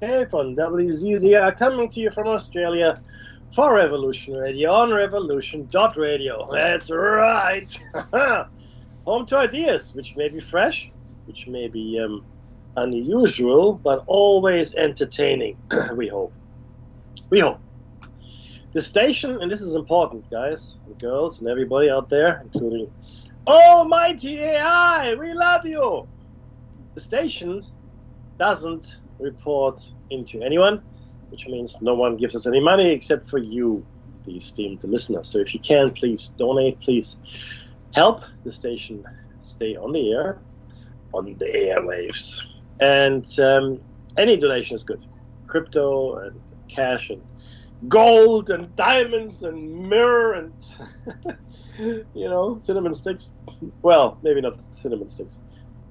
Okay, from WZZR, coming to you from Australia for Revolution Radio on revolution.radio. That's right. Home to ideas, which may be fresh, which may be unusual, but always entertaining, we hope. We hope. The station, and this is important, guys and girls and everybody out there, including Almighty AI, we love you! The station doesn't report into anyone, which means no one gives us any money except for you, the esteemed listener. So if you can, please donate, please help the station stay on the air, on the airwaves. And any donation is good. Crypto and cash and gold and diamonds and myrrh and cinnamon sticks. Well, maybe not cinnamon sticks,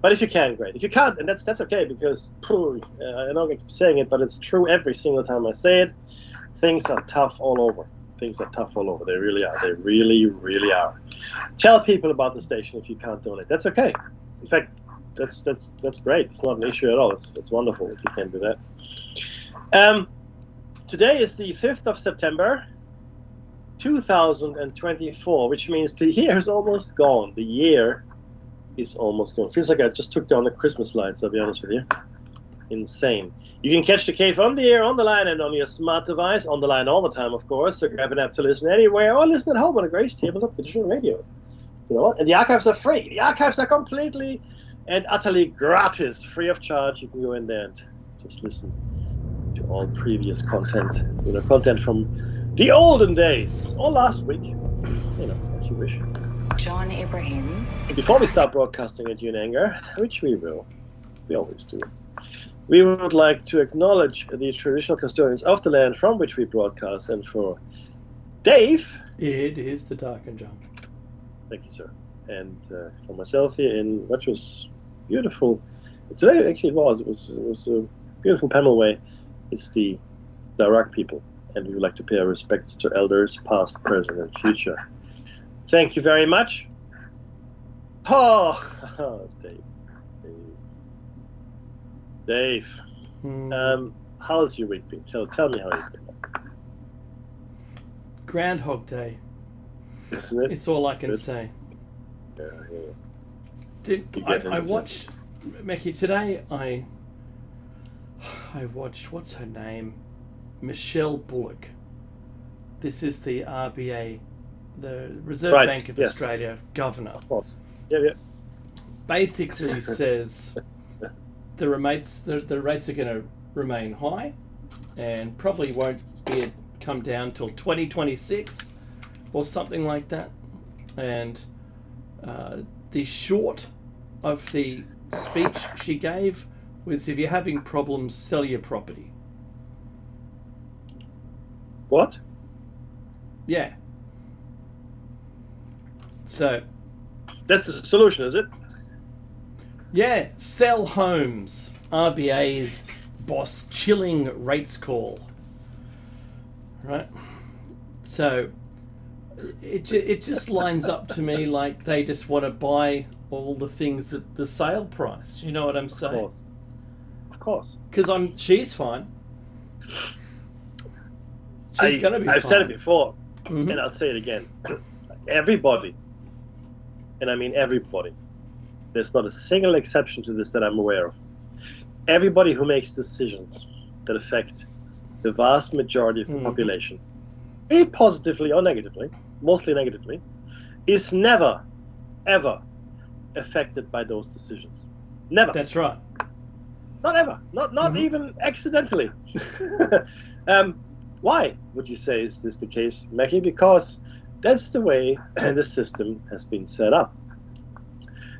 but if you can, great. If you can't, and that's okay, because I know I keep saying it, but it's true every single time I say it. Things are tough all over. Things are tough all over. They really are. They really, really are. Tell people about the station if you can't donate. That's okay. In fact, that's great. It's not an issue at all. It's wonderful if you can do that. Today is the 5th of September, 2024, which means the year is almost gone. The year is almost gone. Feels like I just took down the Christmas lights, I'll be honest with you. Insane. You can catch the cave on the air, on the line, and on your smart device. On the line all the time, of course, so grab an app to listen anywhere or listen at home on a Grace tabletop digital radio. You know what? And the archives are free. The archives are completely and utterly gratis, free of charge. You can go in there and just listen to all previous content, content from the olden days or last week, as you wish. John Ibrahim. Before we start broadcasting at you in anger, which we will, we always do, we would like to acknowledge the traditional custodians of the land from which we broadcast, and for Dave, it is the Dark and John. Thank you, sir. And for myself here in what was beautiful, today actually it was a beautiful panel way. It's the Darak people, and we would like to pay our respects to elders, past, present, and future. Thank you very much. Oh, Dave. How's your week been? Tell me how you've been. Groundhog Day. Isn't it? It's all I can say. Yeah. I watched, Mackie, today I watched, what's her name? Michelle Bullock. This is the RBA, the Reserve Bank of Australia governor. Of course. Yeah. Basically says the rates are going to remain high and probably won't come down till 2026 or something like that. And the short of the speech she gave was, if you're having problems, sell your property. What? Yeah. So that's the solution, is it? Yeah, sell homes. RBA's boss chilling rates call. Right? So it just lines up to me like they just want to buy all the things at the sale price. You know what I'm saying? Of course. Because she's fine. She's going to be fine. I've said it before, and I'll say it again. Everybody, and I mean everybody, there's not a single exception to this that I'm aware of. Everybody who makes decisions that affect the vast majority of the population, be it positively or negatively, mostly negatively, is never, ever affected by those decisions. Never. That's right. Not ever. Not even accidentally. Why would you say is this the case, Mackie? Because that's the way the system has been set up.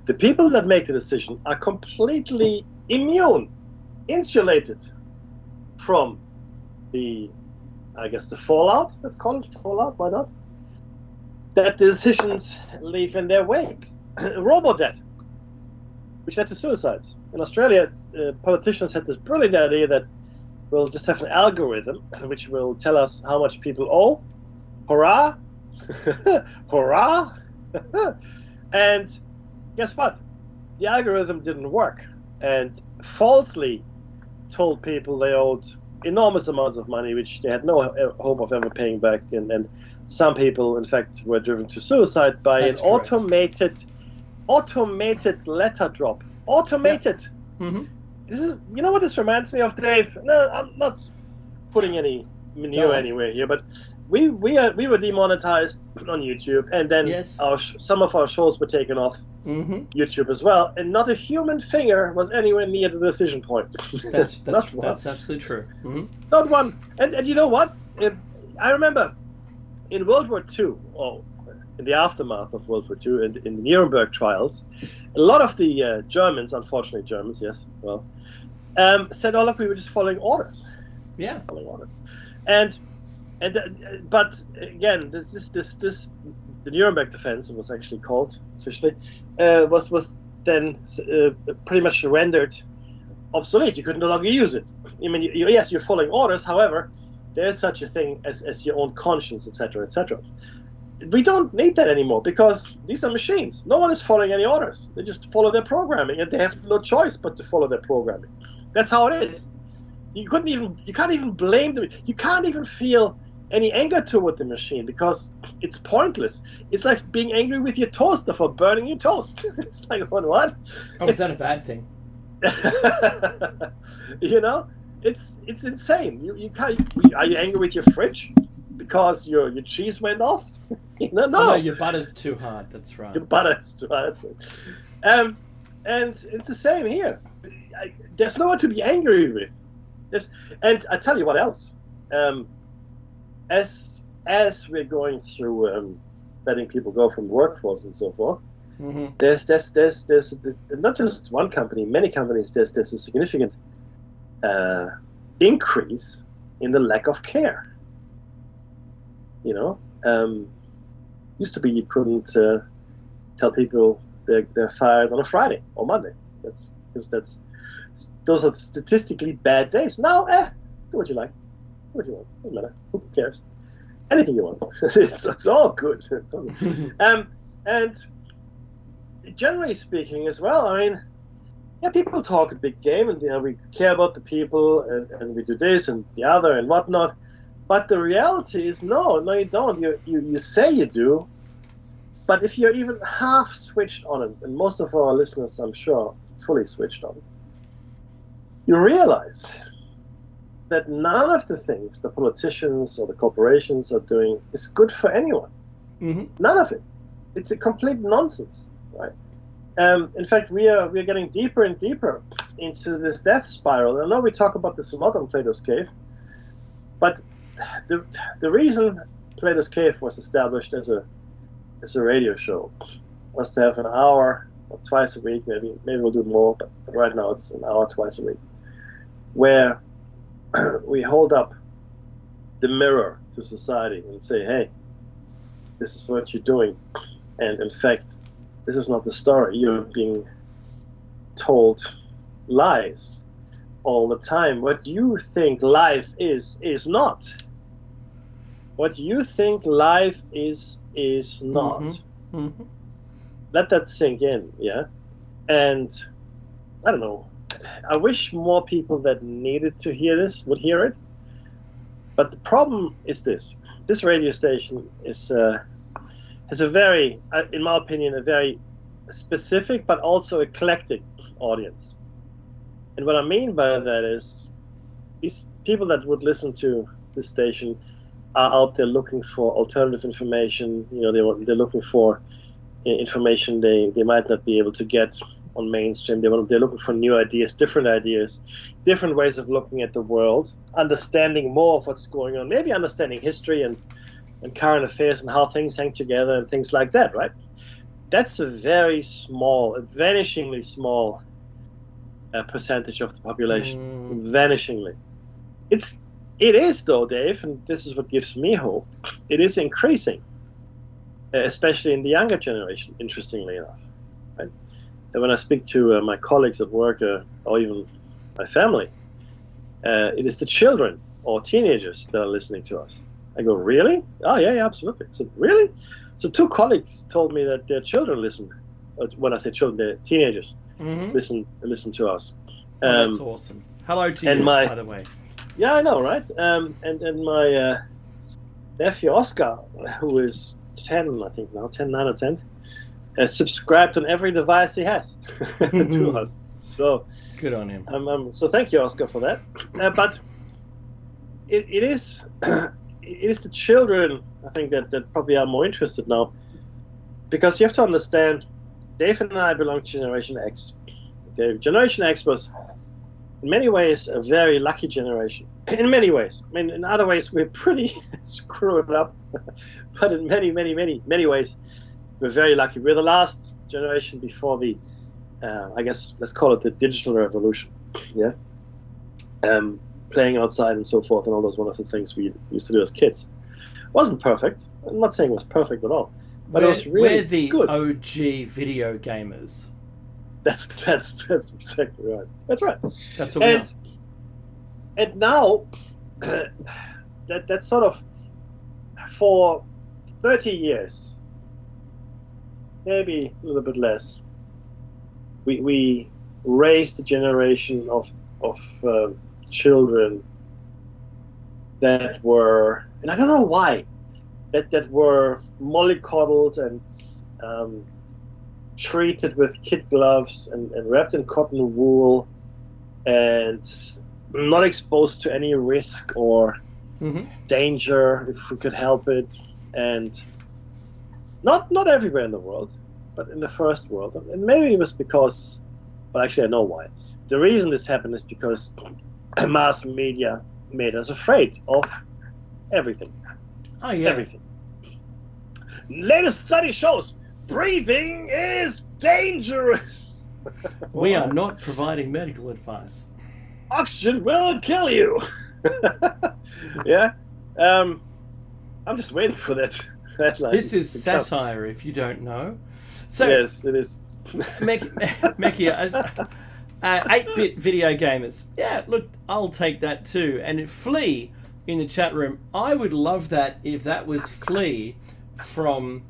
The people that make the decision are completely immune, insulated from the fallout, let's call it fallout, why not? That the decisions leave in their wake. Robo-debt, which led to suicides. In Australia, politicians had this brilliant idea that we'll just have an algorithm which will tell us how much people owe. Hurrah! Hurrah! And guess what? The algorithm didn't work, and falsely told people they owed enormous amounts of money, which they had no hope of ever paying back, and some people, in fact, were driven to suicide by That's an correct. automated letter drop. Automated. Yeah. Mm-hmm. This is, you know what this reminds me of, Dave? No, I'm not putting any manure anywhere here, but we were demonetized on YouTube, and then Yes. some of our shows were taken off YouTube as well, and not a human finger was anywhere near the decision point. That's Not absolutely true. Mm-hmm. Not one. And you know what? I remember in World War II, or in the aftermath of World War II, in the Nuremberg trials, a lot of the Germans, unfortunately Germans, yes, well, said, "Oh look, we were just following orders." Yeah. Following orders. But again, this the Nuremberg defense, it was actually called officially, was then pretty much rendered obsolete. You could no longer use it. I mean, yes, you're following orders. However, there is such a thing as your own conscience, etc., etc. We don't need that anymore because these are machines. No one is following any orders. They just follow their programming, and they have no choice but to follow their programming. That's how it is. You can't even blame them. You can't even feel any anger toward the machine because it's pointless. It's like being angry with your toaster for burning your toast. It's like, what? Oh, is that a bad thing? You know, it's insane. You can't. Are you angry with your fridge because your cheese went off? No. Oh, no, your butter's too hard. That's right. Your butter's too hard. That's it. And it's the same here. There's no one to be angry with. And I tell you what else. As we're going through letting people go from the workforce and so forth, there's not just one company, many companies. There's a significant increase in the lack of care. You know, used to be you couldn't tell people they're fired on a Friday or Monday. Those are statistically bad days. Now, do what you like. Do what you want. Doesn't matter. Who cares? Anything you want. it's all good. It's all good. And generally speaking as well, I mean, yeah, people talk a big game, and we care about the people, and we do this and the other and whatnot. But the reality is, no, you don't. You say you do, but if you're even half switched on it, and most of our listeners, I'm sure, fully switched on, you realize that none of the things the politicians or the corporations are doing is good for anyone. None of it. It's a complete nonsense, right? In fact, we are getting deeper and deeper into this death spiral. I know we talk about this a lot on Plato's Cave, but the reason Plato's Cave was established as a radio show was to have an hour or twice a week, maybe we'll do more, but right now it's an hour twice a week, where we hold up the mirror to society and say, hey, this is what you're doing. And in fact, this is not the story. You're being told lies all the time. What you think life is not. What you think life is not. Let that sink in, yeah? And I don't know. I wish more people that needed to hear this would hear it. But the problem is this. This radio station has a very, in my opinion, a very specific but also eclectic audience. And what I mean by that is these people that would listen to this station are out there looking for alternative information. You know, they're looking for information they might not be able to get on mainstream. They're looking for new ideas, different ways of looking at the world, understanding more of what's going on, maybe understanding history and current affairs and how things hang together and things like that, right? That's a very small, a vanishingly small percentage of the population. Vanishingly. It is though, Dave, and this is what gives me hope. It is increasing, especially in the younger generation, interestingly enough. Right? And when I speak to my colleagues at work or even my family, it is the children or teenagers that are listening to us. I go, really? Oh, yeah, absolutely. I said, really? So 2 colleagues told me that their children listen. When I say children, they're teenagers. Listen to us. That's awesome. Hello to And you, my- by the way. Yeah, I know, right? And my nephew Oscar, who is 10, I think now, 10, 9 or 10, has subscribed on every device he has to us. So Good on him. so thank you, Oscar, for that. But it is it is the children, I think, that probably are more interested now, because you have to understand, Dave and I belong to Generation X. Okay, Generation X was in many ways a very lucky generation. In many ways, I mean, in other ways we're pretty screwed up, but in many ways we're very lucky. We're the last generation before the, I guess let's call it the digital revolution. Yeah, playing outside and so forth, and all those wonderful things we used to do as kids. Wasn't perfect. I'm not saying it was perfect at all, but it was really we're the good. OG video gamers. That's exactly right. That's right. That's what we are. And now that sort of, for 30 years, maybe a little bit less, we raised a generation of children that were, and I don't know why, that were mollycoddled and treated with kid gloves and wrapped in cotton wool and not exposed to any risk or danger if we could help it. And not everywhere in the world, but in the first world. And maybe it was because, well, actually I know why. The reason this happened is because mass media made us afraid of everything. Oh, yeah. Everything. Latest study shows breathing is dangerous. We are not providing medical advice. Oxygen will kill you. Yeah. I'm just waiting for that headline. This is satire, if you don't know. So, yes, it is. Meki, as 8-bit video gamers, yeah, look, I'll take that too. And Flea in the chat room, I would love that if that was Flea from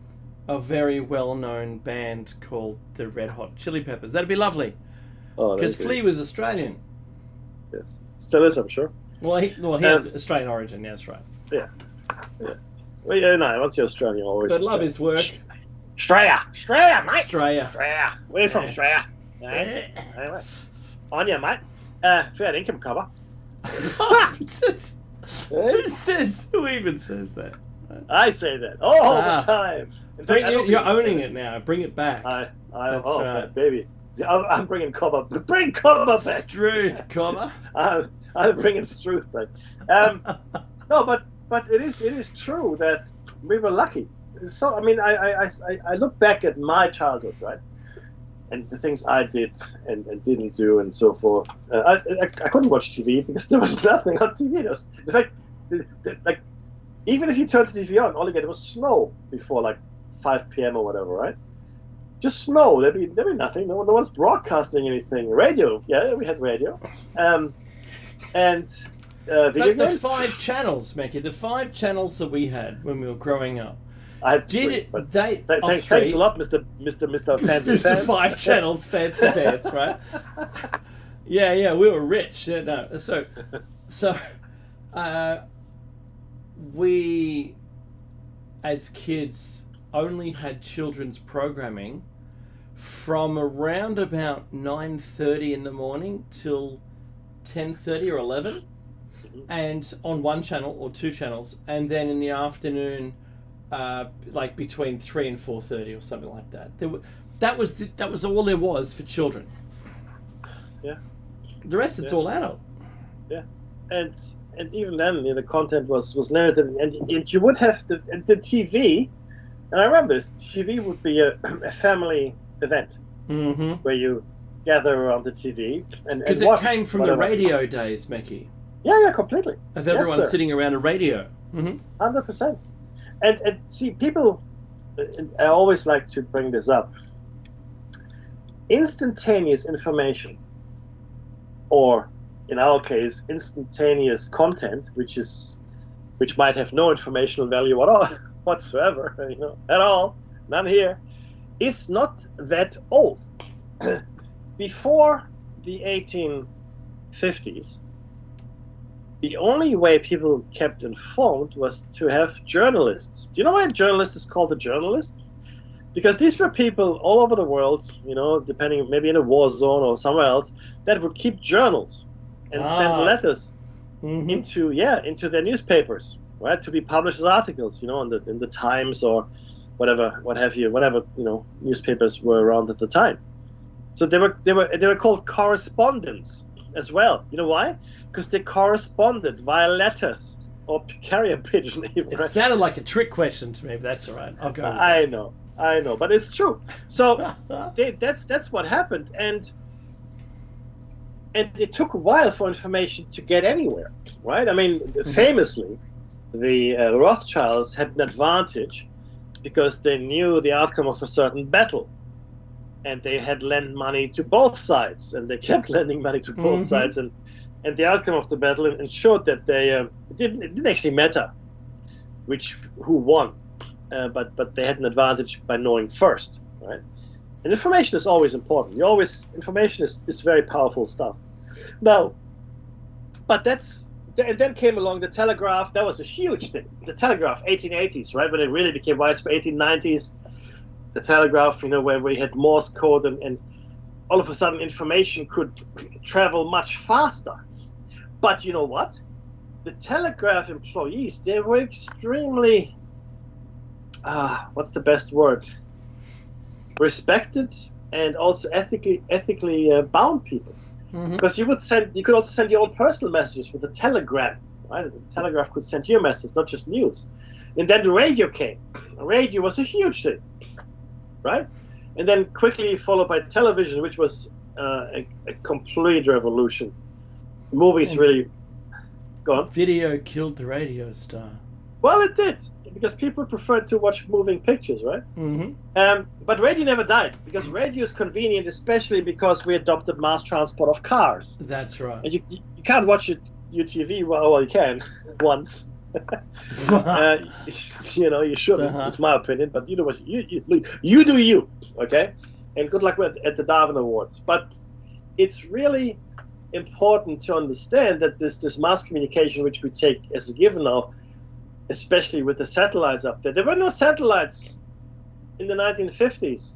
a very well-known band called the Red Hot Chili Peppers. That'd be lovely. Because Flea was Australian. Yes. Still is, I'm sure. Well, he has Australian origin, yeah, that's right. Yeah. Well, yeah, no, once you're Australian, you're always But love his work. Australia, mate. Australia. Where from Australia? Right. On you, mate. Fair income cover. Who even says that? I say that all the time. In fact, You're owning it now. Bring it back. That's right. baby. I'm bringing cover. Bring cover back. Struth, cover. I'm bringing Struth back. No, but it is true that we were lucky. So I mean, I look back at my childhood, right, and the things I did and didn't do and so forth. I couldn't watch TV because there was nothing on TV. In fact, like, even if you turned the TV on, all you get was snow before like 5 p.m. or whatever, right? Just snow. There'd be nothing. No one's broadcasting anything. Radio, yeah, we had radio, and video The games. 5 channels, Meki, the 5 channels that we had when we were growing up. I had Did three, it? but They thanks a lot, Mr. Fancy Mr. Pants. 5 channels, fancy pants, right? Yeah, we were rich. Yeah, no, so, we, as kids, only had children's programming from around about 9:30 in the morning till 10:30 or 11, and on one channel or 2 channels, and then in the afternoon, like between 3 and 4:30 or something like that. That was all there was for children. Yeah. The rest, it's all adult. Yeah, and even then, the content was limited, and you would have the TV. And I remember this TV would be a family event where you gather around the TV and because it watch came from whatever. the radio days, Meki. Yeah, completely. Of everyone Yes, sir. sitting around a radio. 100%. And see, people, and I always like to bring this up. Instantaneous information, or in our case, instantaneous content, which might have no informational value at all, whatsoever, at all, none here, is not that old. Before the 50s, the only way people kept informed was to have journalists. Do you know why a journalist is called a journalist? Because these were people all over the world, depending, maybe in a war zone or somewhere else, that would keep journals and send letters into their newspapers, right, to be published as articles, in the Times or whatever newspapers were around at the time. So they were called correspondents as well. You know why? Because they corresponded via letters or carrier pigeon. Even, it sounded like a trick question to me, but that's all right. I'll go with I know, but it's true. So that's what happened, and it took a while for information to get anywhere, right? I mean, famously, the Rothschilds had an advantage because they knew the outcome of a certain battle, and they had lent money to both sides, and they kept lending money to both sides, and the outcome of the battle ensured that it didn't actually matter who won. But they had an advantage by knowing first, right? And information is always important. Information is very powerful stuff. Now, and then came along the telegraph. That was a huge thing. The telegraph, 1880s, right? When it really became widespread, 1890s. The telegraph, where we had Morse code, and all of a sudden information could travel much faster. But you know what? The telegraph employees, they were extremely what's the best word? Respected and also ethically bound people. Because you could also send your own personal messages with a telegram, right? The telegraph could send you a message, not just news. And then the radio came. The radio was a huge thing, right? And then quickly followed by television, which was a complete revolution. Movies really. Go on. Video killed the radio star. Well, it did, because people preferred to watch moving pictures, right? But radio never died, because radio is convenient, especially because we adopted mass transport of cars. That's right. And you can't watch your TV, well, you can, once. You shouldn't, it's my opinion, but you know what, you do you, okay? And good luck at the Darwin Awards. But it's really important to understand that this mass communication, which we take as a given now, especially with the satellites up there. There were no satellites in the 1950s.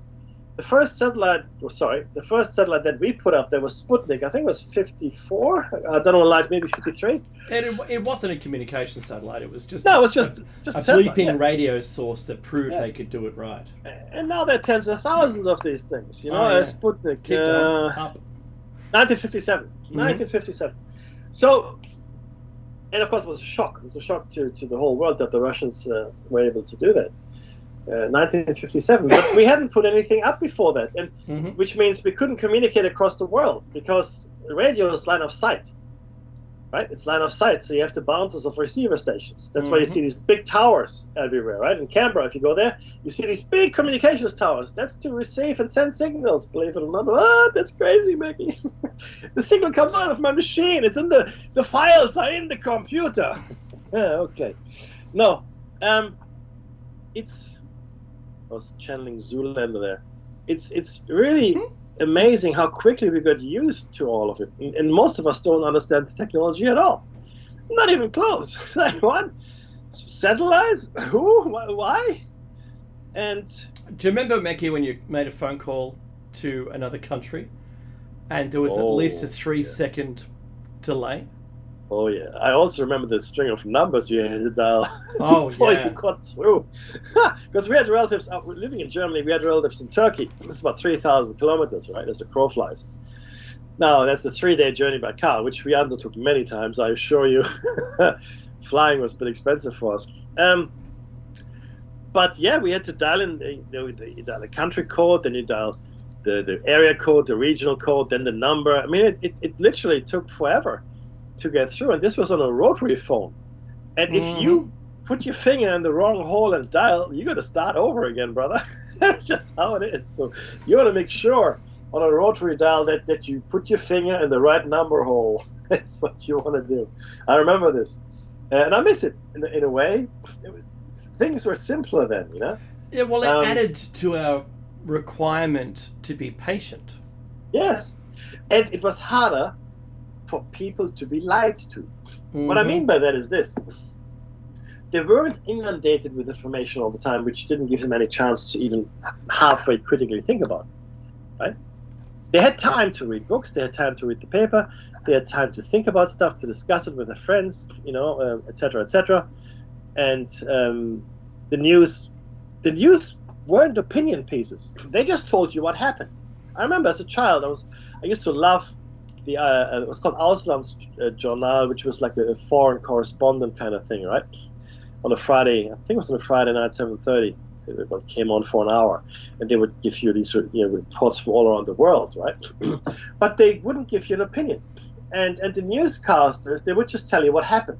The first satellite that we put up there was Sputnik. I think it was 54. I don't know, like maybe 53. And it wasn't a communication satellite. It was just a bleeping radio source that proved they could do it right. And now there are tens of thousands of these things. Sputnik. Keep going. Up. 1957. 1957. So. And of course, it was a shock. It was a shock to the whole world that the Russians were able to do that. 1957. But we hadn't put anything up before that, and which means we couldn't communicate across the world because radio is line of sight, right? It's line of sight, so you have to bounce off receiver stations. That's why you see these big towers everywhere, right? In Canberra, if you go there, you see these big communications towers. That's to receive and send signals, believe it or not. Oh, that's crazy, Maggie. The signal comes out of my machine. It's in the files are in the computer. Okay. No, I was channeling Zoolander there. It's really amazing how quickly we got used to all of it, and most of us don't understand the technology at all. Not even close. Like, what? Satellites? Who? Why? And do you remember, Mackie, when you made a phone call to another country and there was at least a 3-second delay? Oh, yeah. I also remember the string of numbers you had to dial before you got through. Because we had relatives, living in Germany, we had relatives in Turkey. It's about 3,000 kilometers, right, as the crow flies. Now, that's a 3-day journey by car, which we undertook many times, I assure you. Flying was a bit expensive for us. But yeah, we had to dial in, you dial a country code, then you dial the area code, the regional code, then the number. I mean, it literally took forever to get through, and this was on a rotary phone. And if you put your finger in the wrong hole and dial, you got to start over again, brother. That's just how it is. So you want to make sure on a rotary dial that you put your finger in the right number hole. That's what you want to do. I remember this, and I miss it in a way. Things were simpler then, you know. Yeah, well, it added to our requirement to be patient. Yes, and it was harder for people to be lied to. Mm-hmm. What I mean by that is this. They weren't inundated with information all the time, which didn't give them any chance to even halfway critically think about it, right? They had time to read books, they had time to read the paper, they had time to think about stuff, to discuss it with their friends, etc., etc. And the news weren't opinion pieces. They just told you what happened. I remember as a child, I used to love the it was called Auslandsjournal, which was like a foreign correspondent kind of thing, right? On a Friday, I think it was on a Friday night, 7:30. It came on for an hour, and they would give you these reports from all around the world, right? But they wouldn't give you an opinion, and the newscasters, they would just tell you what happened.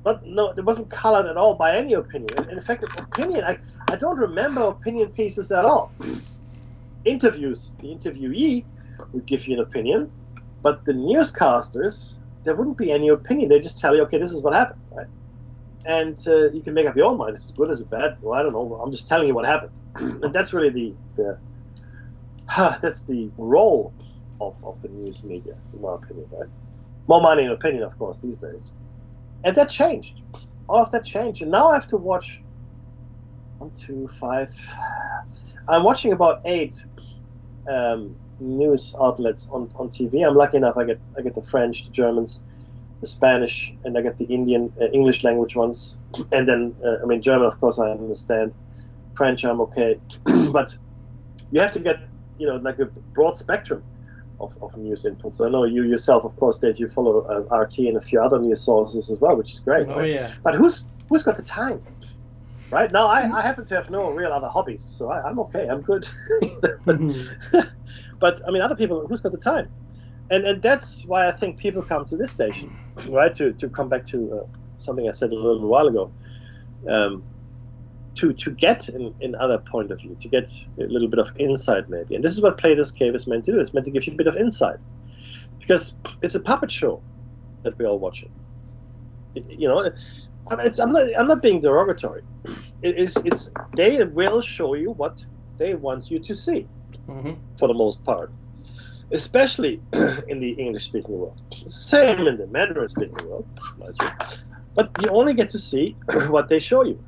But no, it wasn't colored at all by any opinion. And in fact, opinion, I don't remember opinion pieces at all. Interviews, the interviewee would give you an opinion, but the newscasters, there wouldn't be any opinion. They just tell you, okay, this is what happened, right? And you can make up your own mind. Is it good? Is it bad? Well, I don't know. I'm just telling you what happened. And that's really that's the role of the news media, in my opinion, right? More money and opinion, of course, these days. And that changed. All of that changed. And now I have to watch 1, 2, 5. I'm watching about 8 news outlets on TV. I'm lucky enough. I get the French, the Germans, the Spanish, and I get the Indian, English language ones. And then, German, of course, I understand. French, I'm okay. But you have to get, like a broad spectrum of news inputs. I know you yourself, of course, Dave, you follow RT and a few other news sources as well, which is great. Oh, right? yeah. But who's got the time? Right now, I happen to have no real other hobbies, so I'm okay. I'm good. But other people, who's got the time? And that's why I think people come to this station, right? To come back to something I said a little while ago, to get in other point of view, to get a little bit of insight maybe. And this is what Plato's Cave is meant to do. It's meant to give you a bit of insight, because it's a puppet show that we're all watching. I'm not being derogatory. It's they will show you what they want you to see, for the most part, especially in the English-speaking world. Same in the Mandarin-speaking world, but you only get to see what they show you.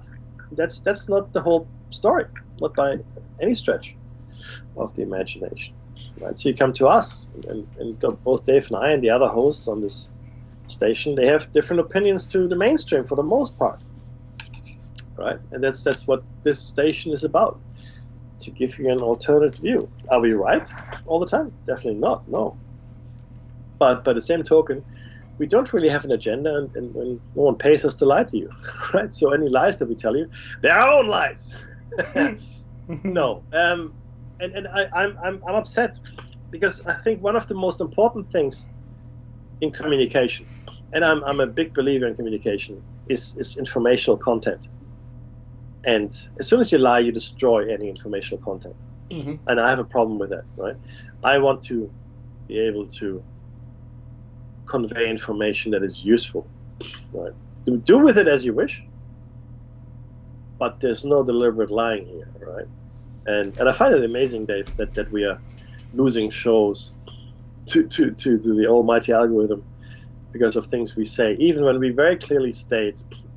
That's not the whole story, not by any stretch of the imagination. Right? So you come to us, and both Dave and I and the other hosts on this station, they have different opinions to the mainstream for the most part, right? And that's what this station is about, to give you an alternate view. Are we right all the time? Definitely not, no. But by the same token, we don't really have an agenda, and no one pays us to lie to you, right? So any lies that we tell you, they're our own lies. No, and I'm upset, because I think one of the most important things in communication, and I'm a big believer in communication, is informational content. And as soon as you lie, you destroy any informational content. And I have a problem with that, right? I want to be able to convey information that is useful, right? Do with it as you wish, but there's no deliberate lying here, right? And I find it amazing, Dave, that we are losing shows to the almighty algorithm because of things we say, even when we very clearly state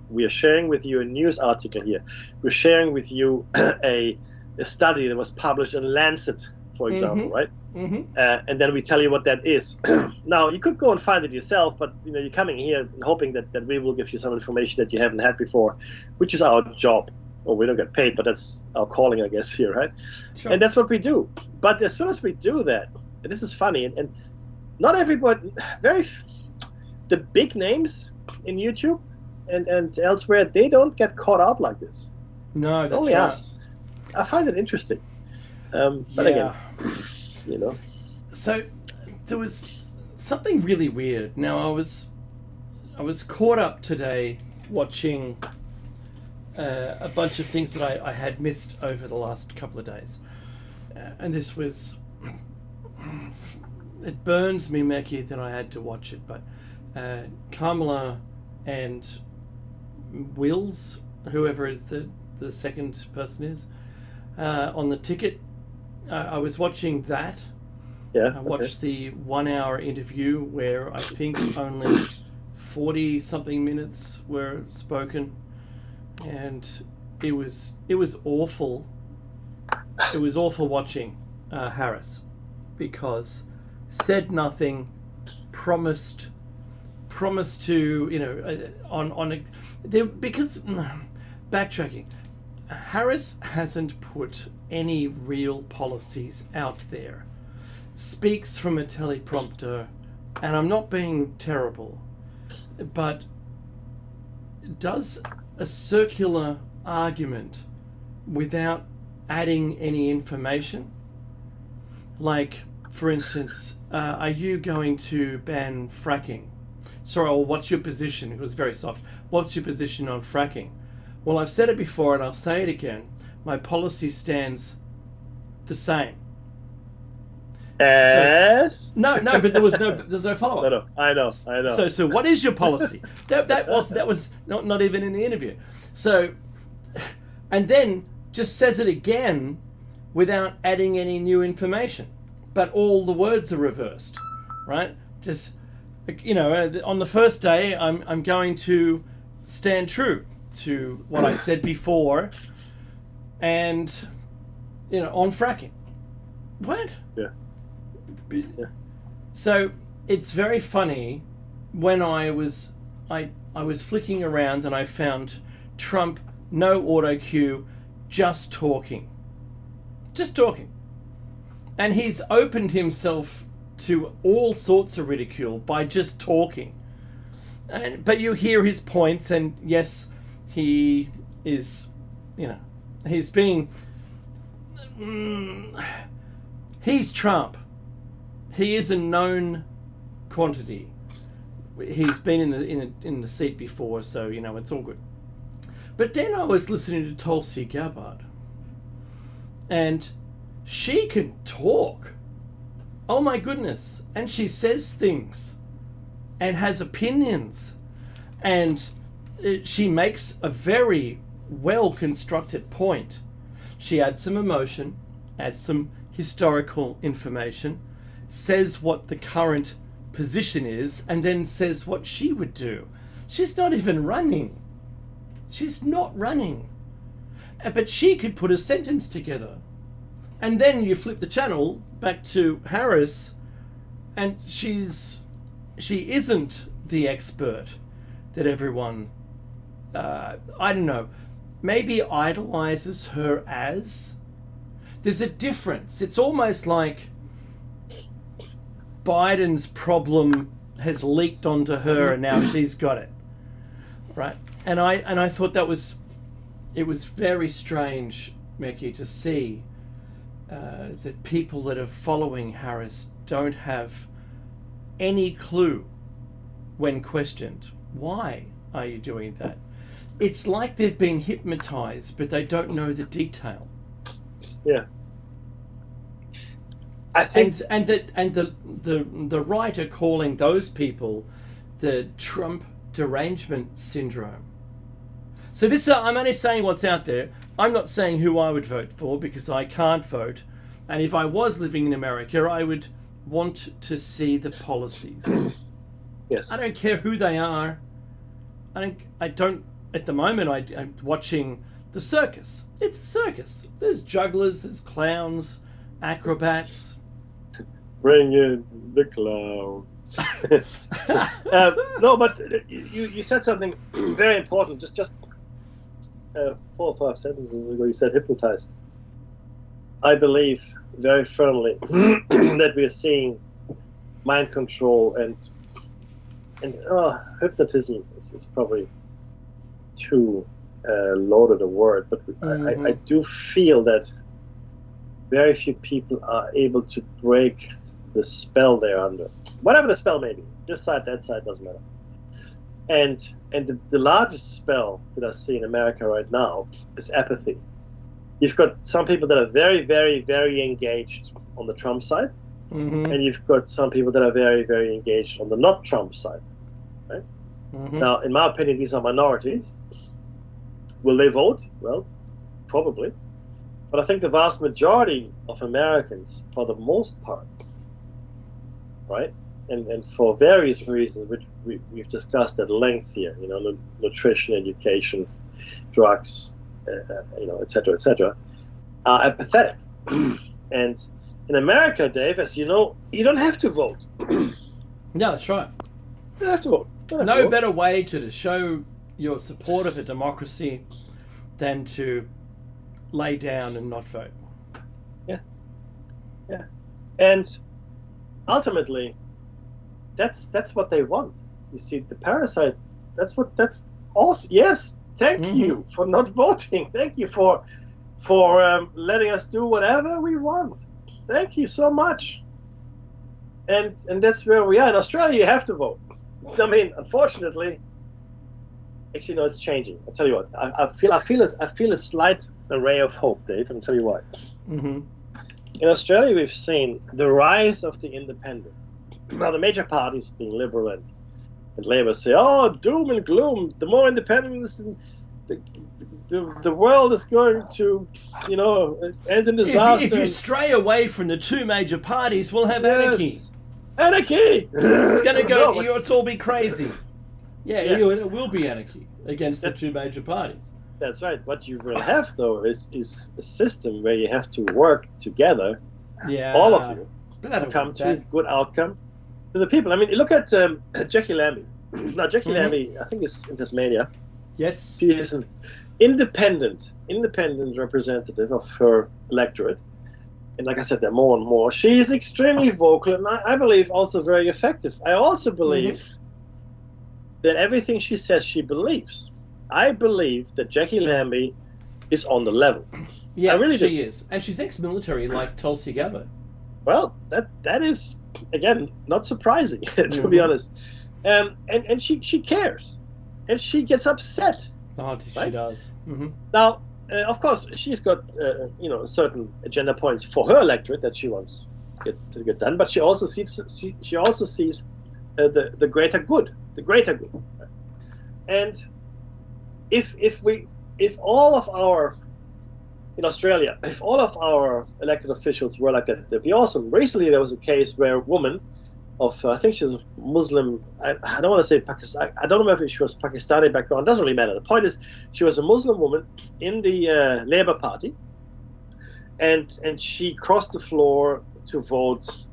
we are sharing with you a news article here. We're sharing with you a study that was published in Lancet, for example, right? And then we tell you what that is. Now, you could go and find it yourself, but you're coming here and hoping that we will give you some information that you haven't had before, which is our job. Well, we don't get paid, but that's our calling, I guess, here, right? Sure. And that's what we do. But as soon as we do that, and this is funny, and not everybody, the big names in YouTube and elsewhere, they don't get caught out like this. No, that's only right. us. I find it interesting. But again, So there was something really weird. Now I was caught up today watching a bunch of things that I had missed over the last couple of days, and this was, it burns me, Mackie, that I had to watch it. But Kamala and Wills, whoever is the second person is, on the ticket. I was watching that, Yeah. I watched the 1 hour interview where I think only 40 something minutes were spoken, and it was awful. It was awful watching Harris, because said nothing, promised to, because backtracking, Harris hasn't put any real policies out there, speaks from a teleprompter, and I'm not being terrible, but does a circular argument without adding any information. Like, for instance, are you going to ban fracking? Sorry, or what's your position? It was very soft. What's your position on fracking? Well, I've said it before and I'll say it again. My policy stands the same. Yes. No, but there's no follow-up. No, I know. So what is your policy? that was not even in the interview. So, and then just says it again without adding any new information, but all the words are reversed, right? Just, on the first day, I'm going to stand true to what I said before, and on fracking. What? Yeah. So it's very funny when I was flicking around and I found Trump, no auto cue, just talking, and he's opened himself to all sorts of ridicule by just talking. But you hear his points, and yes, he is, he's being, he's Trump. He is a known quantity. He's been in the seat before, so it's all good. But then I was listening to Tulsi Gabbard, and she can talk. Oh my goodness! And she says things, and has opinions, and she makes a very well constructed point. She adds some emotion, adds some historical information, says what the current position is, and then says what she would do. She's not even running. She's not running. But she could put a sentence together. And then you flip the channel back to Harris, and she isn't the expert that everyone, I don't know, maybe idolizes her as. There's a difference. It's almost like Biden's problem has leaked onto her, and now she's got it, right? And I thought it was very strange, Mickey, to see that people that are following Harris don't have any clue when questioned. Why are you doing that? It's like they've been hypnotized, but they don't know the detail. Yeah. I think, the right are calling those people the Trump derangement syndrome. So this, I'm only saying what's out there. I'm not saying who I would vote for, because I can't vote. And if I was living in America, I would want to see the policies. yes. I don't care who they are. I don't. At the moment, I'm watching the circus. It's a circus. There's jugglers, there's clowns, acrobats. Bring in the clowns. No, but you said something very important. Just 4 or 5 sentences ago, you said hypnotized. I believe very firmly that we are seeing mind control and hypnotism is probably too loaded a word, but I do feel that very few people are able to break the spell they're under, whatever the spell may be. This side, that side, doesn't matter. And the largest spell that I see in America right now is apathy. You've got some people that are very, very, very engaged on the Trump side, and you've got some people that are very, very engaged on the not Trump side. Right? Now, in my opinion, these are minorities. Will they vote? Well, probably. But I think the vast majority of Americans, for the most part, right? And for various reasons, which we've discussed at length here, nutrition, education, drugs, et cetera, are apathetic. And in America, Dave, as you know, you don't have to vote. No, that's right. You don't have to vote. No better way to show your support of a democracy than to lay down and not vote. Yeah. And ultimately, that's what they want. You see, the parasite, that's awesome. Yes, thank you for not voting. Thank you for letting us do whatever we want. Thank you so much. And that's where we are. In Australia, you have to vote. I mean, unfortunately, actually, no, it's changing. I'll tell you what. I feel a slight ray of hope, Dave. I'll tell you why. Mm-hmm. In Australia, we've seen the rise of the independent. Now, the major parties, being Liberal and Labour, say, "Oh, doom and gloom. The more independence, the world is going to, end in disaster." If you stray away from the two major parties, we'll have anarchy. Anarchy. It's going to go. No, It's all be crazy. Yeah. It will be anarchy against the two major parties. That's right. What you will have, though, is a system where you have to work together, all of you, to come to a good outcome to the people. I mean, look at Jackie Lambie. Now, Jackie Lambie, I think, is in Tasmania. Yes. She is an independent representative of her electorate. And like I said, there are more and more. She is extremely vocal, and I believe also very effective. I also believe that everything she says she believes. I believe that Jackie Lambie is on the level. Yeah, I really she do. is. And she's ex-military like Tulsi Gabbard. Well, that is, again, not surprising, to be honest. And she cares. And she gets upset. Oh, she does. Mm-hmm. Now, of course, she's got certain agenda points for her electorate that she wants to get done, but she also sees the greater good, And if all of our in Australia, if all of our elected officials were like that, that'd be awesome. Recently, there was a case where a woman of I think she was Muslim. I don't want to say Pakistan. I don't know if she was Pakistani background. Doesn't really matter. The point is, she was a Muslim woman in the Labour Party, and she crossed the floor to vote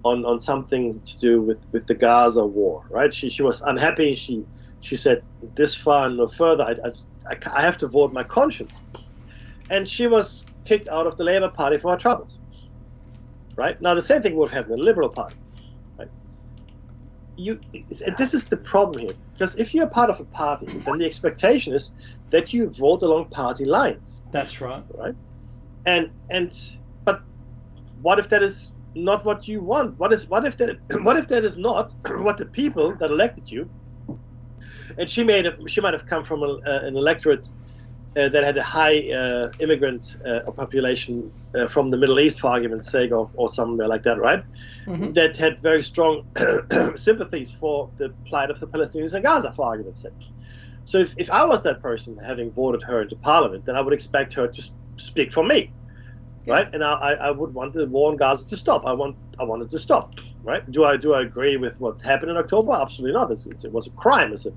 on something to do with the Gaza war. Right? She was unhappy. She said, "This far and no further. I have to vote my conscience," and she was kicked out of the Labour Party for her troubles. Right? Now, the same thing would have happened in the Liberal Party. Right? This is the problem here, because if you're part of a party, then the expectation is that you vote along party lines. That's right. Right? But what if that is not what you want? What if that is not what the people that elected you? And she might have come from an electorate that had a high immigrant population from the Middle East, for argument's sake, or somewhere like that, right? Mm-hmm. That had very strong sympathies for the plight of the Palestinians in Gaza, for argument's sake. So if I was that person, having voted her into parliament, then I would expect her to speak for me, right? And I would want the war in Gaza to stop. I want it to stop, right? Do I agree with what happened in October? Absolutely not. It was a crime. It's a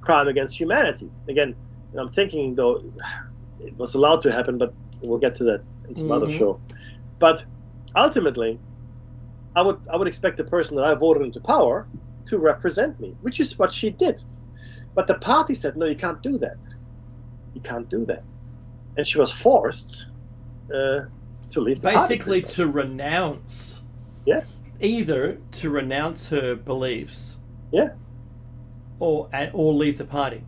crime against humanity. Again, I'm thinking, though, it was allowed to happen, but we'll get to that in some other show. But ultimately, I would expect the person that I voted into power to represent me, which is what she did. But the party said, no, you can't do that. You can't do that. And she was forced to leave the party. Basically, to renounce. Yeah. Either to renounce her beliefs. Yeah. Or leave the party.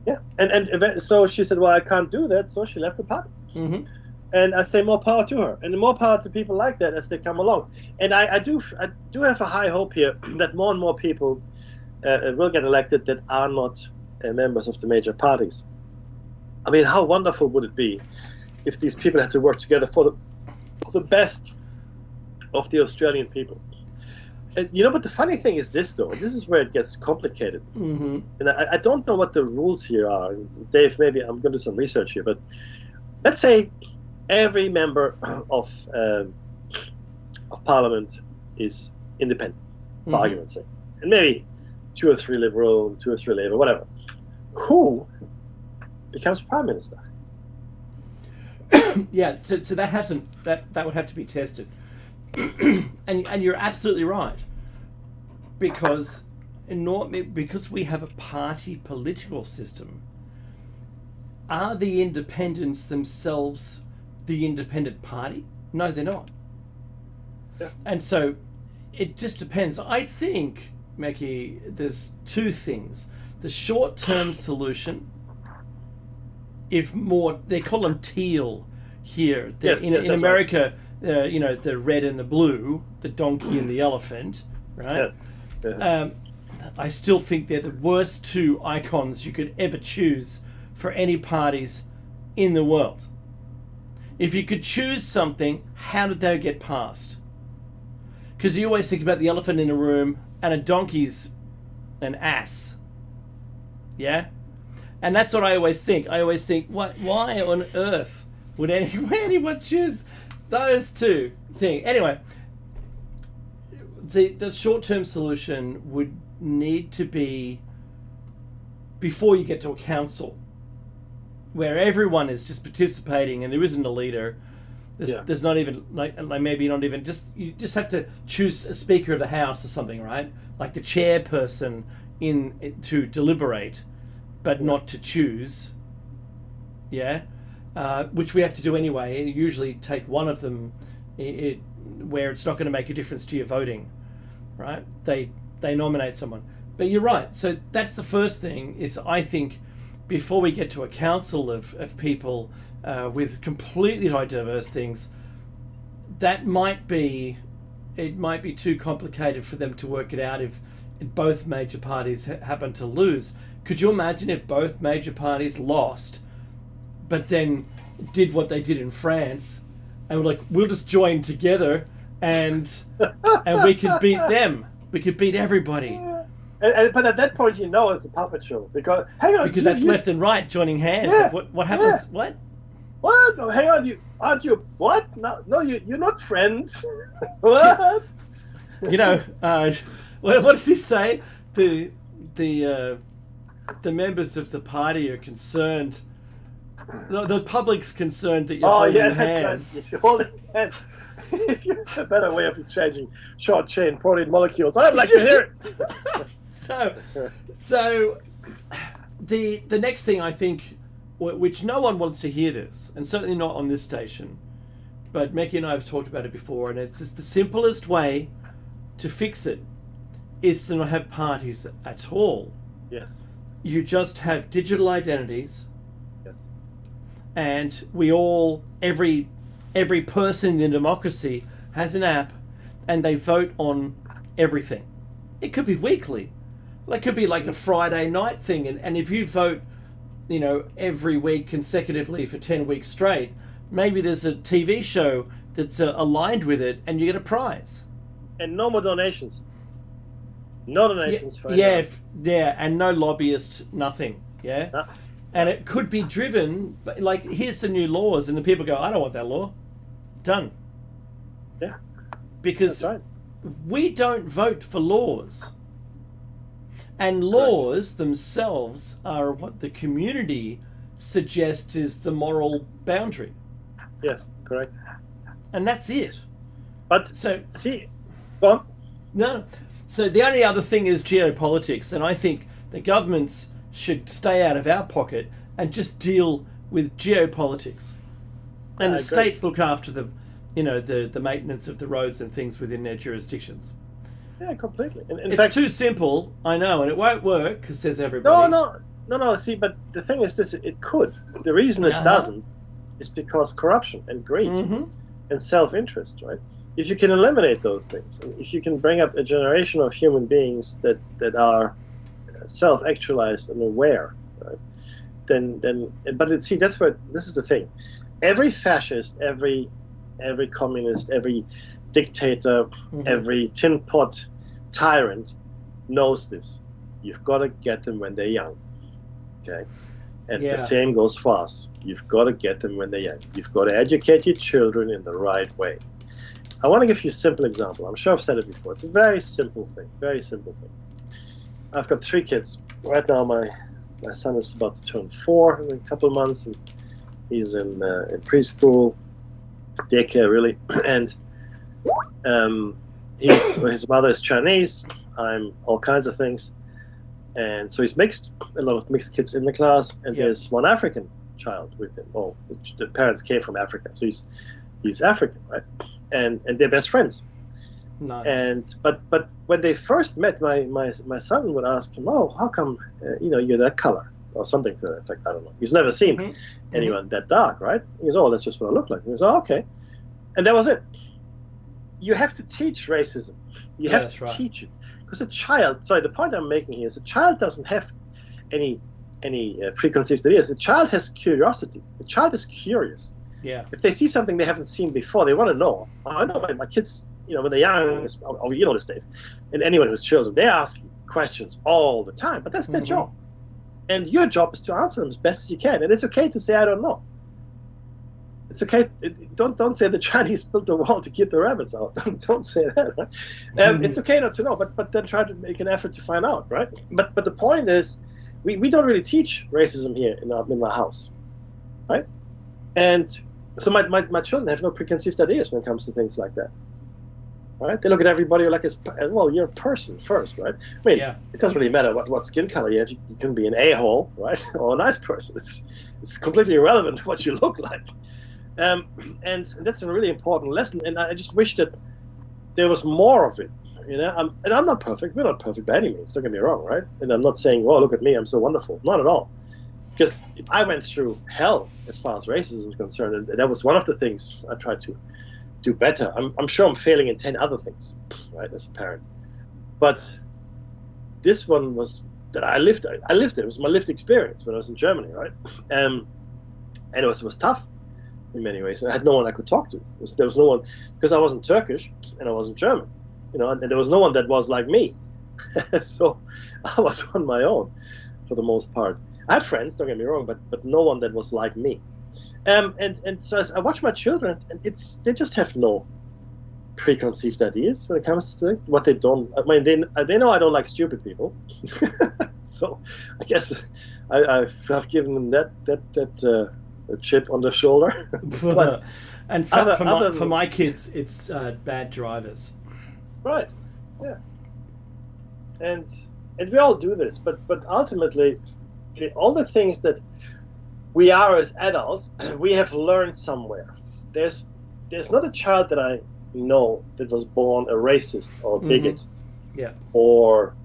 Yeah, and so she said, well, I can't do that, so she left the party. Mm-hmm. And I say more power to her, and more power to people like that as they come along. And I do have a high hope here that more and more people will get elected that are not members of the major parties. I mean, how wonderful would it be if these people had to work together for the best of the Australian people? But the funny thing is this, though. This is where it gets complicated. Mm-hmm. And I don't know what the rules here are. Dave, maybe I'm going to do some research here. But let's say every member of Parliament is independent, for argument's sake. And maybe 2 or 3 liberal, 2 or 3 labor, whatever. Who becomes prime minister? Yeah, so that hasn't that would have to be tested, and you're absolutely right, because we have a party political system. Are the independents themselves the independent party? No, they're not. Yeah. And so it just depends. I think, Mackie, there's 2 things: the short-term solution. If more, they call them teal here. Yes, in America, right. The red and the blue, the donkey and the elephant, right? Yeah. I still think they're the worst 2 icons you could ever choose for any parties in the world. If you could choose something, how did they get passed? Because you always think about the elephant in the room and a donkey's an ass. Yeah? And that's what I always think. I always think, why on earth would anyone choose those 2 things? Anyway, the short-term solution would need to be before you get to a council where everyone is just participating and there isn't a leader. There's not even maybe not even you just have to choose a Speaker of the House or something, right? Like the chairperson to deliberate, but not to choose. Yeah, which we have to do anyway. And usually take one of them where it's not going to make a difference to your voting, right? They nominate someone. But you're right. So that's the first thing. Is I think before we get to a council of people with completely diverse things, it might be too complicated for them to work it out if both major parties happen to lose. Could you imagine if both major parties lost, but then did what they did in France, and were like, we'll just join together and we could beat them. We could beat everybody. But at that point, it's a puppet show. Because that's left and right joining hands. Yeah, what happens? yeah. What? What? No, hang on. Aren't you? What? No, you're not friends. What? What does he say? The members of the party are concerned. The public's concerned that you're holding hands. Right. If you're holding hands, if you have a better way of exchanging short chain protein molecules, I'd like to hear it. So the next thing I think, which no one wants to hear this, and certainly not on this station, but Mackie and I have talked about it before, and it's just the simplest way to fix it is to not have parties at all. Yes. You just have digital identities. Yes. And we all, every person in democracy has an app, and they vote on everything. It could be weekly. It could be like a Friday night thing, and if you vote, every week consecutively for 10 weeks straight, maybe there's a TV show that's aligned with it, and you get a prize. And no more donations. No donations for anyone. And no lobbyist, nothing. Yeah. No. And it could be driven, like, here's some new laws, and the people go, I don't want that law. Done. Yeah. Because that's right. We don't vote for laws. And laws themselves are what the community suggests is the moral boundary. Yes, correct. And that's it. But, go on. No. So the only other thing is geopolitics, and I think the governments should stay out of our pocket and just deal with geopolitics. And the states look after the maintenance of the roads and things within their jurisdictions. Yeah, completely. In it's fact, too simple, I know, and it won't work, because says everybody. No. See, but the thing is this: it could. The reason it doesn't is because corruption and greed and self-interest, right? If you can eliminate those things, and if you can bring up a generation of human beings that are self-actualized and aware, right? That's where this is the thing. Every fascist, every communist, every dictator, every tin pot tyrant knows this. You've got to get them when they're young. Okay? And the same goes for us. You've got to get them when they're young. You've got to educate your children in the right way. I want to give you a simple example. I'm sure I've said it before. It's a very simple thing. Very simple thing. I've got 3 kids. Right now, my son is about to turn 4 in a couple of months, and he's in preschool, daycare, really. And his mother is Chinese. I'm all kinds of things. And so he's mixed, a lot of mixed kids in the class, and there's one African child with him. Well, the parents came from Africa, so he's African, right? And they're best friends. Nice. And but when they first met, my son would ask him, "Oh, how come you're that color?" or something to that effect. I don't know. He's never seen anyone that dark, right? He goes, "Oh, that's just what I look like." He goes, "Oh, okay," and that was it. You have to teach racism. You have to teach it, because a child. Sorry, the point I'm making here is a child doesn't have any preconceived ideas. A child has curiosity. A child is curious. Yeah. If they see something they haven't seen before, they want to know. I know my kids, when they're young, this, Dave, and anyone who's children, they ask questions all the time, but that's their job. And your job is to answer them as best as you can. And it's okay to say, I don't know. It's okay. Don't say the Chinese built the wall to keep the rabbits out. Don't say that. Right? It's okay not to know, but then try to make an effort to find out, right? But the point is, we don't really teach racism here in my house, right? And so my children have no preconceived ideas when it comes to things like that, right? They look at everybody like well, you're a person first, right? I mean, it doesn't really matter what skin color you have. You can be an a-hole, right, or a nice person. It's completely irrelevant what you look like. And that's a really important lesson. And I just wish that there was more of it. And I'm not perfect. We're not perfect by any means. Don't get me wrong, right? And I'm not saying, "Oh, look at me, I'm so wonderful." Not at all. Because I went through hell as far as racism is concerned, and that was one of the things I tried to do better. I'm sure I'm failing in 10 other things, right, as a parent. But this one was that I lived it. It was my lived experience when I was in Germany, right? And it was tough in many ways. I had no one I could talk to. There was no one, because I wasn't Turkish and I wasn't German, and there was no one that was like me. So I was on my own for the most part. I had friends, don't get me wrong, but no one that was like me. And so as I watch my children, and they just have no preconceived ideas when it comes to what they don't. I mean, they know I don't like stupid people, so I guess I've given them that chip on the shoulder. But and for my kids, it's bad drivers. Right. Yeah. And we all do this, but ultimately, all the things that we are as adults, we have learned somewhere. There's not a child that I know that was born a racist or bigot, or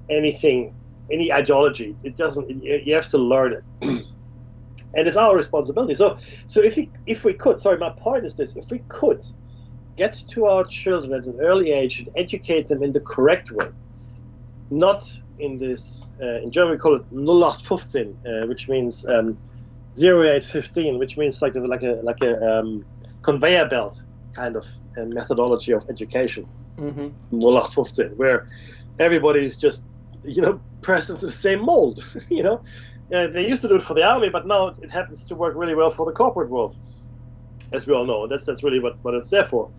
anything, any ideology. It doesn't. You have to learn it, and it's our responsibility. So if we could, sorry, my point is this: if we could get to our children at an early age and educate them in the correct way. Not in this, in German we call it 0815, which means 0815, which means like a conveyor belt kind of methodology of education. 0815, where everybody's just, pressed into the same mold. They used to do it for the army, but now it happens to work really well for the corporate world, as we all know. That's really what it's there for.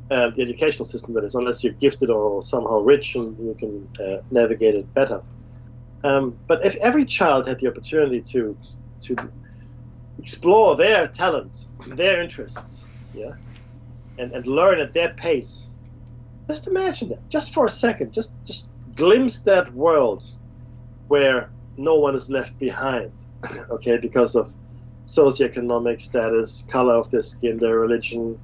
The educational system, that is, unless you're gifted or somehow rich and you can navigate it better. But if every child had the opportunity to explore their talents, their interests, and learn at their pace, just imagine that, just for a second, just glimpse that world where no one is left behind, okay, because of socioeconomic status, color of their skin, their religion,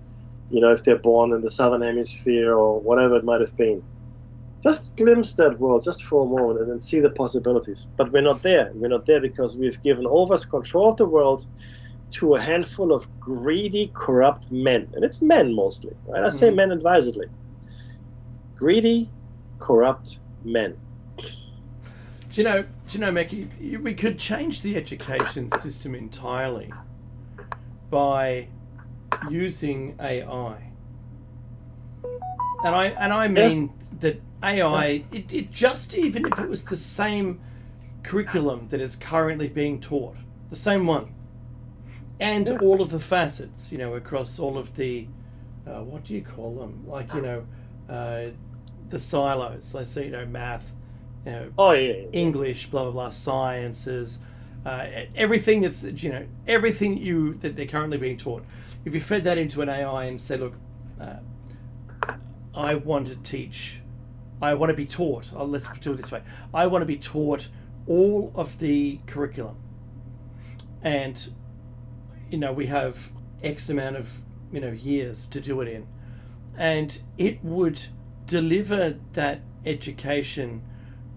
if they're born in the southern hemisphere or whatever it might have been. Just glimpse that world just for a moment and then see the possibilities. But we're not there. We're not there because we've given over control of the world to a handful of greedy, corrupt men. And it's men mostly, right? I say men advisedly. Greedy, corrupt men. Do you know, Meki, we could change the education system entirely by using AI. And I mean that AI, it just, even if it was the same curriculum that is currently being taught, the same one, and all of the facets, across all of the, what do you call them? Like, the silos. Let's say, math, English, blah, blah, blah, sciences, everything that's, everything that they're currently being taught. If you fed that into an AI and said, look, I want to be taught, let's do it this way, I want to be taught all of the curriculum. And, we have X amount of, years to do it in. And it would deliver that education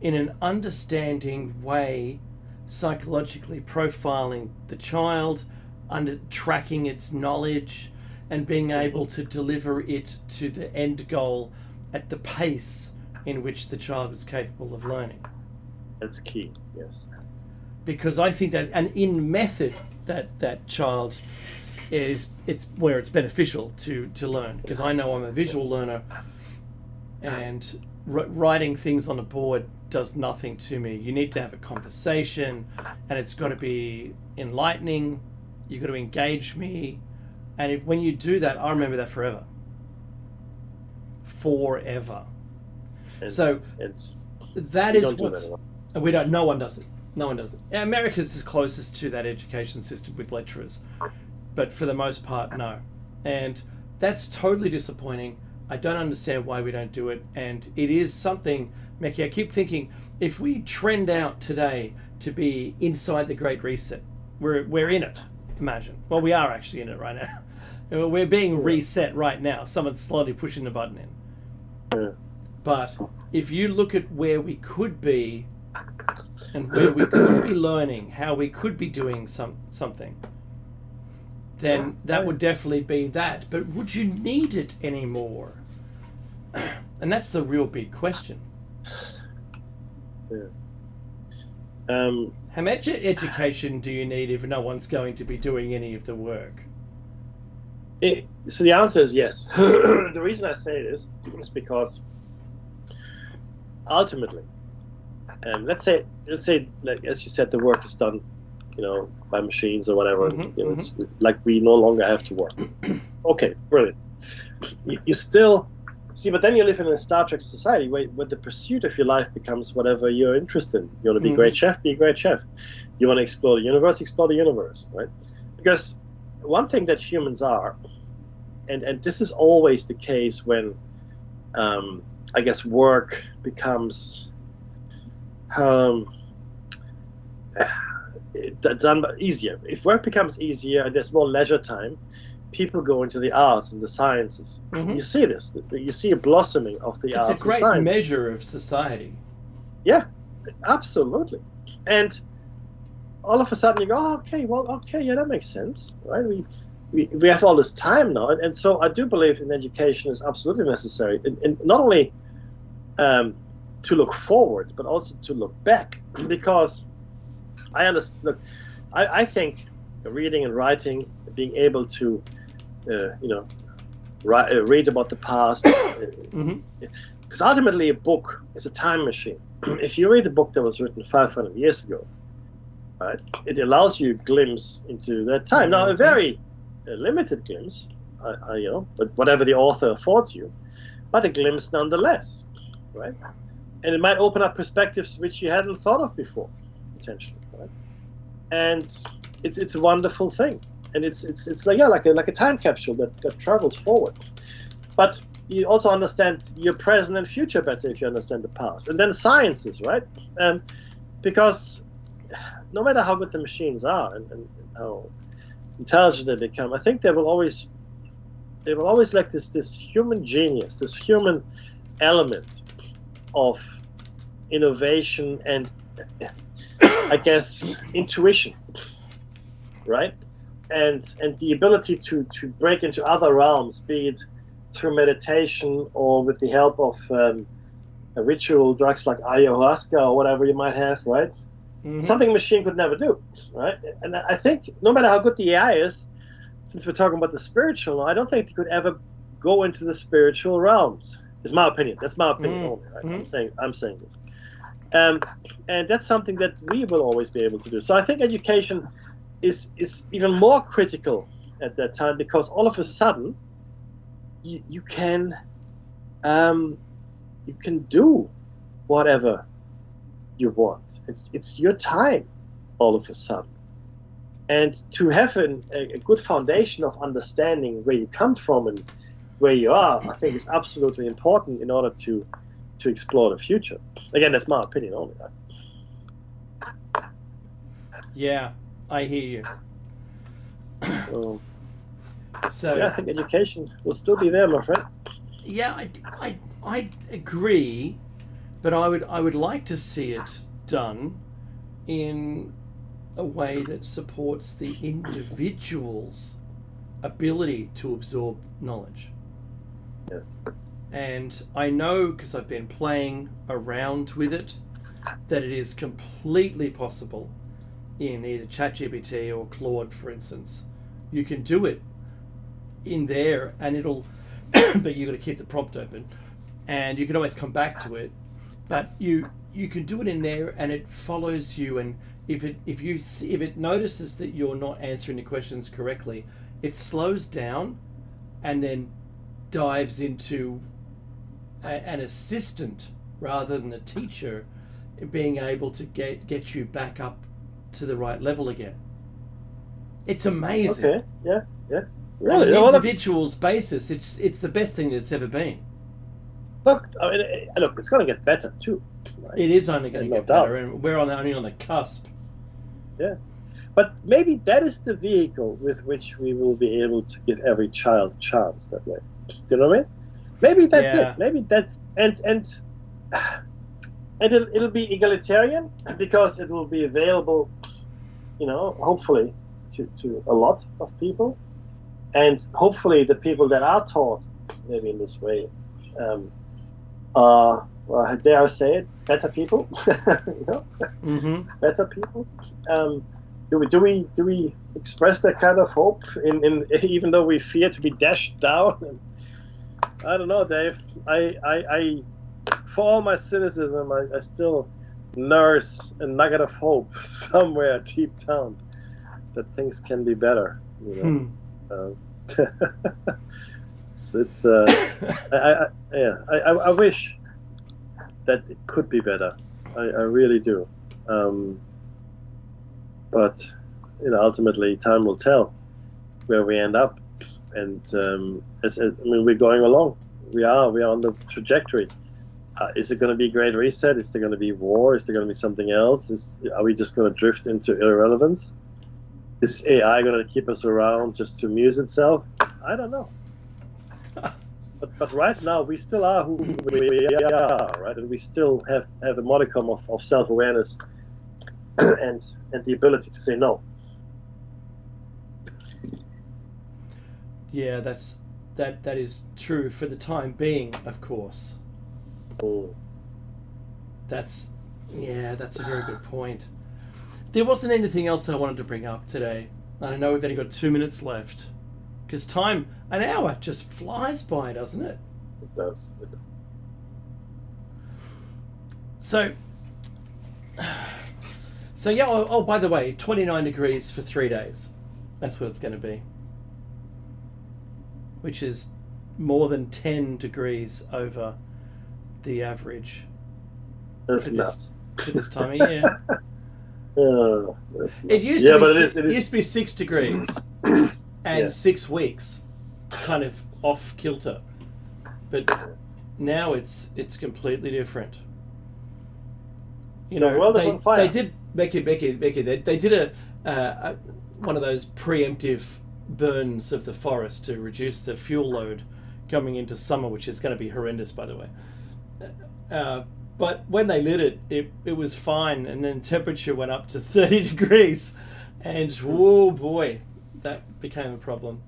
in an understanding way, psychologically profiling the child, tracking its knowledge, and being able to deliver it to the end goal at the pace in which the child is capable of learning. That's key, yes. Because I think that, and in method, that child it's where it's beneficial to learn. Because I know I'm a visual learner, and writing things on a board does nothing to me. You need to have a conversation, and it's got to be enlightening. You've got to engage me. And when you do that, I remember that forever. Forever. So that is what's... And we don't... No one does it. No one does it. America's the closest to that education system with lecturers. But for the most part, no. And that's totally disappointing. I don't understand why we don't do it. And it is something, Mekhi, I keep thinking, if we trend out today to be inside the Great Reset, we're in it, imagine. Well, we are actually in it right now. We're being reset right now. Someone's slowly pushing the button in. But if you look at where we could be and where we could be learning, how we could be doing something, then that would definitely be that. But would you need it anymore? And that's the real big question. How much education do you need if no one's going to be doing any of the work? So the answer is yes. The reason I say it is because ultimately, let's say, like, as you said, the work is done, by machines or whatever. It's like we no longer have to work. Okay, brilliant. You still see, but then you live in a Star Trek society where the pursuit of your life becomes whatever you're interested in. You want to be a great chef, be a great chef. You want to explore the universe, right? Because one thing that humans are, and this is always the case when, I guess, work becomes done easier. If work becomes easier and there's more leisure time, people go into the arts and the sciences. You see this. You see a blossoming of the arts and sciences. It's a great measure of society. Yeah, absolutely. And all of a sudden you go, yeah, that makes sense, right? We have all this time now, and so I do believe in education is absolutely necessary, and not only to look forward, but also to look back, because I understand. Look, I think reading and writing, being able to, read about the past, because ultimately a book is a time machine. If you read a book that was written 500 years ago, right, it allows you a glimpse into that time. Now, a very limited glimpse, but whatever the author affords you, but a glimpse nonetheless, right? And it might open up perspectives which you hadn't thought of before, potentially, right? And it's a wonderful thing, and it's like a time capsule that travels forward. But you also understand your present and future better if you understand the past, and then sciences, right? Because no matter how good the machines are and how intelligent they become, I think they will always like this human genius, this human element of innovation and, I guess, intuition, right? And the ability to break into other realms, be it through meditation or with the help of ritual drugs like ayahuasca or whatever you might have, right? Something a machine could never do, right? And I think no matter how good the AI is, since we're talking about the spiritual, I don't think they could ever go into the spiritual realms. Is my opinion. That's my opinion only, right? I'm saying this. And that's something that we will always be able to do. So I think education is even more critical at that time, because all of a sudden you can do whatever you want. It's your time all of a sudden. And to have a good foundation of understanding where you come from and where you are, I think is absolutely important in order to explore the future. Again, that's my opinion only. Yeah, I hear you. So yeah, I think education will still be there, my friend. Yeah, I agree, but I would like to see it done in a way that supports the individual's ability to absorb knowledge. Yes. And I know, because I've been playing around with it, that it is completely possible in either ChatGPT or Claude, for instance. You can do it in there, and it'll but you've got to keep the prompt open, and you can always come back to it, but you can do it in there, and it follows you. And if it notices that you're not answering the questions correctly, it slows down and then dives into an assistant rather than a teacher, being able to get you back up to the right level again. It's amazing. Okay. Yeah. Really? On an individual's basis, it's the best thing that's ever been. Look, it's going to get better too. Right? It is only going to get better, and we're only on the cusp. Yeah, but maybe that is the vehicle with which we will be able to give every child a chance that way. Do you know what I mean? Maybe that's it. Maybe that, and it'll be egalitarian, because it will be available, hopefully to a lot of people. And hopefully the people that are taught maybe in this way are, well, dare I say it, better people. Better people. Do we express that kind of hope in even though we fear to be dashed down? I don't know, Dave. I for all my cynicism, I still nurse a nugget of hope somewhere deep down that things can be better. I wish that it could be better. I really do. But ultimately, time will tell where we end up. And we're going along. We are on the trajectory. Is it going to be a great reset? Is there going to be war? Is there going to be something else? Are we just going to drift into irrelevance? Is AI going to keep us around just to amuse itself? I don't know. But right now, we still are who we are, right? And we still have a modicum of self-awareness and the ability to say no. Yeah, that is true for the time being, of course. That's a very good point. There wasn't anything else that I wanted to bring up today. I know we've only got 2 minutes left, because an hour just flies by, doesn't it? It does. So yeah. Oh, by the way, 29 degrees for 3 days. That's what it's going to be, which is more than 10 degrees over the average for this time of year. It used to be 6 degrees and 6 weeks, kind of off kilter, but now it's completely different. They did Becky. They did a one of those preemptive burns of the forest to reduce the fuel load coming into summer, which is going to be horrendous, by the way. But when they lit it was fine, and then temperature went up to 30 degrees, and whoa boy, that became a problem.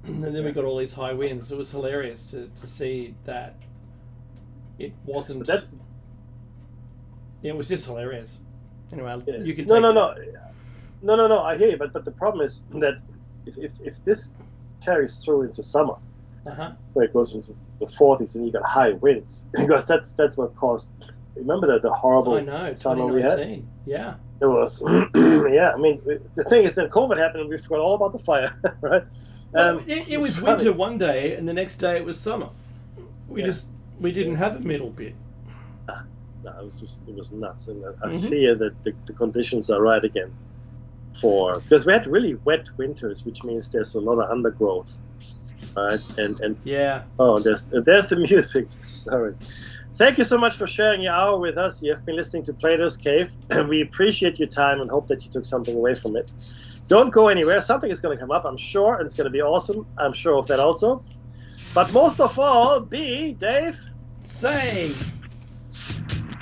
And then we got all these high winds. It was hilarious to see that it wasn't. It was just hilarious. Anyway, you can take No. I hear you, but the problem is that if this carries through into summer, where it goes into the 40s, and you got high winds, because that's what caused Remember the horrible I know, summer we had? 2019. Yeah. It was, yeah. I mean, the thing is, then COVID happened, and we forgot all about the fire, right? Well, it was winter one day, and the next day it was summer. We didn't have a middle bit. No, it was nuts, and I fear that the conditions are right again because we had really wet winters, which means there's a lot of undergrowth, right? And yeah. Oh, there's the music. Sorry. Thank you so much for sharing your hour with us. You have been listening to Plato's Cave, and we appreciate your time and hope that you took something away from it. Don't go anywhere. Something is going to come up, I'm sure, and it's going to be awesome. I'm sure of that also. But most of all, be, Dave, safe.